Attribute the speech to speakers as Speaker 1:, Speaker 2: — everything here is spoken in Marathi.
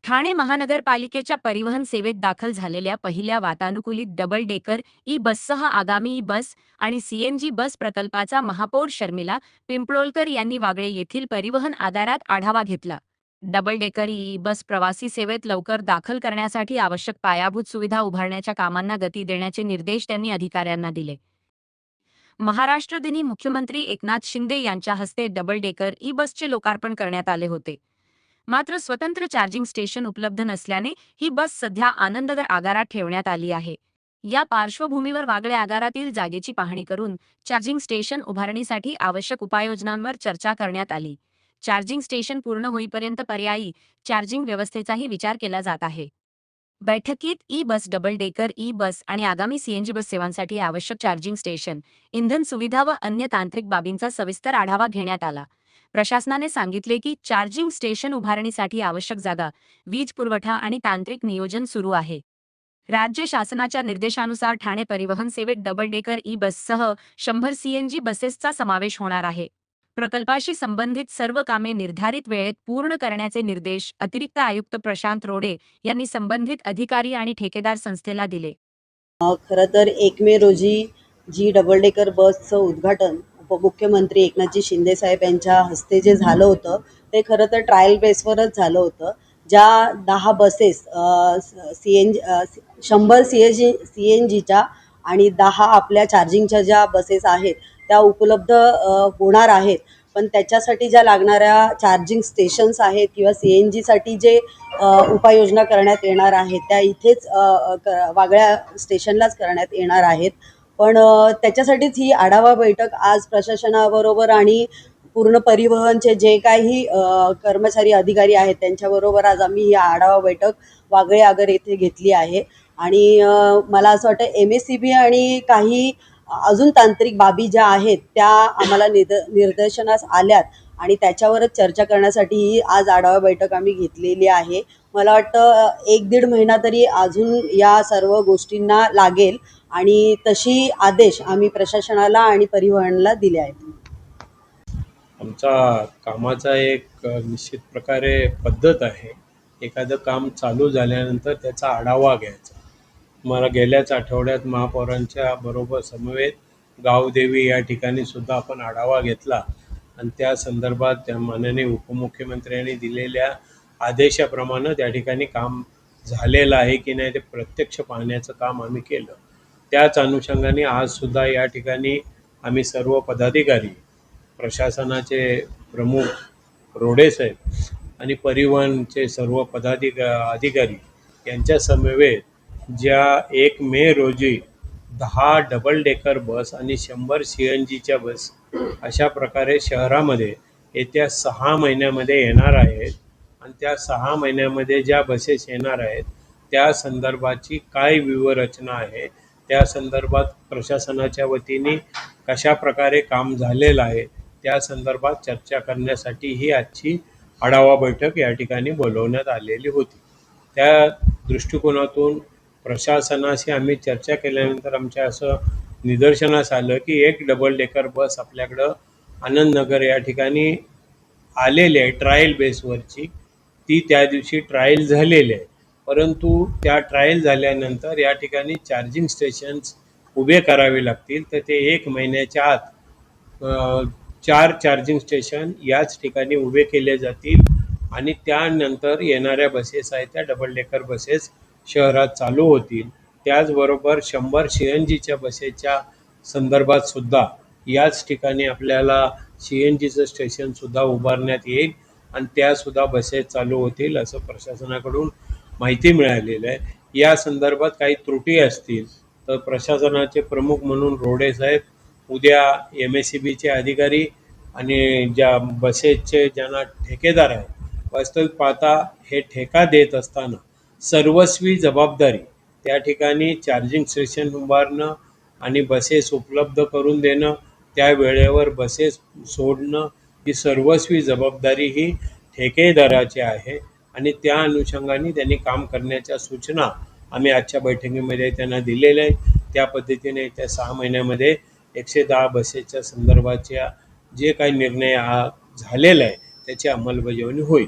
Speaker 1: ठाणे महानगरपालिकेच्या परिवहन सेवेत दाखल झालेल्या पहिल्या वातानुकूलित डबल डेकर ई बससह आगामी ई बस आणि सीएनजी बस प्रकल्पाचा महापौर शर्मिला पिंपळोलकर यांनी वागळे येथील परिवहन आगारात आढावा घेतला. डबल डेकर ई बस प्रवासी सेवेत लवकर दाखल करण्यासाठी आवश्यक पायाभूत सुविधा उभारण्याच्या कामांना गती देण्याचे निर्देश त्यांनी अधिकाऱ्यांना दिले. महाराष्ट्र दिनी मुख्यमंत्री एकनाथ शिंदे यांच्या हस्ते डबल डेकर ई बसचे लोकार्पण करण्यात आले होते. मात्र स्वतंत्र चार्जिंग स्टेशन उपलब्ध नसल्याने ही बस सध्या आनंदनगर आगारात ठेवण्यात आली आहे. या पार्श्वभूमीवर वागळे आगारातील जागेची पाहणी करून चार्जिंग स्टेशन उभारणीसाठी आवश्यक उपाययोजनांवर चर्चा करण्यात आली. चार्जिंग स्टेशन पूर्ण होईपर्यंत पर्यायी चार्जिंग व्यवस्थेचाही विचार केला जात आहे. बैठकीत ई बस, डबल डेकर ई बस आणि आगामी सीएनजी बस सेवांसाठी आवश्यक चार्जिंग स्टेशन, इंधन सुविधा व अन्य तांत्रिक बाबींचा सविस्तर आढावा घेण्यात आला. प्रशासनाने सांगितले की चार्जिंग स्टेशन उभारणीसाठी आवश्यक जागा, वीज पुरवठा आणि तांत्रिक नियोजन सुरू आहे. राज्य शासनाच्या निर्देशानुसार ठाणे परिवहन सेवेत डबल डेकर ई बससह 100 सीएनजी बसेसचा समावेश होणार आहे. प्रकल्पाशी संबंधित सर्व कामे निर्धारित वेळेत पूर्ण करण्याचे निर्देश अतिरिक्त आयुक्त प्रशांत रोडे यांनी संबंधित अधिकारी आणि ठेकेदार संस्थेला दिले.
Speaker 2: खरं तर 1 मे रोजी जी डबल डेकर बसचं उद्घाटन उपमुख्यमंत्री एकनाथजी शिंदे साहेब यांच्या हस्ते जे झालं होतं ते खरं तर ट्रायल बेसवरच झालं होतं. ज्या 10 बसेस CNG 100 CNGच्या आणि 10 आपल्या चार्जिंगच्या ज्या बसेस आहेत त्या उपलब्ध होणार आहेत. पण त्याच्यासाठी ज्या लागणाऱ्या चार्जिंग स्टेशन्स आहेत किंवा CNGसाठी जे उपाययोजना करण्यात येणार आहेत त्या इथेच वागळ्या स्टेशनलाच करण्यात येणार आहेत. पण त्याच्यासाठीच ही आढावा बैठक आज प्रशासनाबरोबर आणि पूर्ण परिवहनचे जे काही कर्मचारी अधिकारी आहेत त्यांच्याबरोबर आज आम्ही ही आढावा बैठक वागळे आगार येथे घेतली आहे. आणि मला असं वाटतं MSCB आणि काही अजून तांत्रिक बाबी ज्या आहेत त्या आम्हाला निदर्शनास आल्यात आणि त्याच्यावरच चर्चा करण्यासाठी ही आज आढावा बैठक आम्ही घेतलेली आहे. मला वाटतं 1-1.5 महिना तरी अजून या सर्व गोष्टींना लागेल आणि तशी आदेश आम्ही प्रशासनाला आणि परिवहनला दिले आहेत.
Speaker 3: आमचा कामाचा एक निश्चित प्रकारे पद्धत आहे. एखादं काम चालू झाल्यानंतर त्याचा आढावा घ्यायचा. मला गेल्याच आठवड्यात महापौरांच्या बरोबर समवेत गावदेवी या ठिकाणी सुद्धा आपण आढावा घेतला आणि त्या संदर्भात त्या माननीय उपमुख्यमंत्र्यांनी दिलेल्या आदेशाप्रमाणे त्या ठिकाणी काम झालेलं आहे की नाही ते प्रत्यक्ष पाहण्याचं काम आम्ही केलं. त्याच अनुषंगाने आजसुद्धा या ठिकाणी आम्ही सर्व पदाधिकारी, प्रशासनाचे प्रमुख रोडे साहेब आणि परिवहनचे सर्व अधिकारी यांच्या समवेत ज्या 1 मे रोजी 10 डबल डेकर बस आणि 100 CNGच्या बस अशा प्रकारे शहरामध्ये येत्या 6 महिन्यामध्ये येणार आहेत आणि त्या 6 महिन्यामध्ये ज्या बसेस येणार आहेत त्या संदर्भाची काय व्यूहरचना आहे, त्या संदर्भात प्रशासनाच्या वतीने कशा प्रकारे काम झालेलं आहे त्या संदर्भात चर्चा करण्यासाठी ही आजची आढावा बैठक या ठिकाणी बोलवण्यात आलेली होती. त्या दृष्टिकोनातून प्रशासनाशी आम्ही चर्चा केल्यानंतर आमच्या असं निदर्शनास आलं की एक डबल डेकर बस आपल्याकडं आनंदनगर या ठिकाणी आलेली आहे ट्रायल बेसवरची. ती त्या दिवशी ट्रायल झालेली आहे, परंतु त्या ट्रायल झाल्यानंतर या ठिकाणी चार्जिंग स्टेशन्स उभे करावे लागतील. तर ते 1 महिन्याच्या आत 4 चार्जिंग स्टेशन याच ठिकाणी उभे केले जातील आणि त्यानंतर येणाऱ्या बसेस आहेत त्या डबल डेकर बसेस शहरात चालू होतील. त्याचबरोबर 100 CNGच्या बसेसच्या संदर्भात सुद्धा याच ठिकाणी आपल्याला CNGचं स्टेशनसुद्धा उभारण्यात येईल आणि त्यासुद्धा बसेस चालू होतील असं प्रशासनाकडून माहिती मिळालेलं आहे. या संदर्भात काही त्रुटी असतील तर प्रशासनाचे प्रमुख म्हणून रोडे साहेब उद्या MSCBचे अधिकारी आणि ज्या बसेसचे ज्यांना ठेकेदार आहे, वास्तविक पाहता हे ठेका देत असताना सर्वस्वी जबाबदारी त्या ठिकाणी चार्जिंग स्टेशन उभारणं आणि बसेस उपलब्ध करून देणं, त्या वेळेवर बसेस सोडणं ही सर्वस्वी जबाबदारी ही ठेकेदाराची आहे आणि त्या अनुषंगाने त्यांनी काम करण्याच्या सूचना आम्ही आजच्या बैठकीमध्ये त्यांना दिलेल्या आहेत. त्या पद्धतीने येत्या 6 महिन्यामध्ये 110 बसेसच्या संदर्भाच्या जे काही निर्णय झालेला आहे त्याची अंमलबजावणी होईल.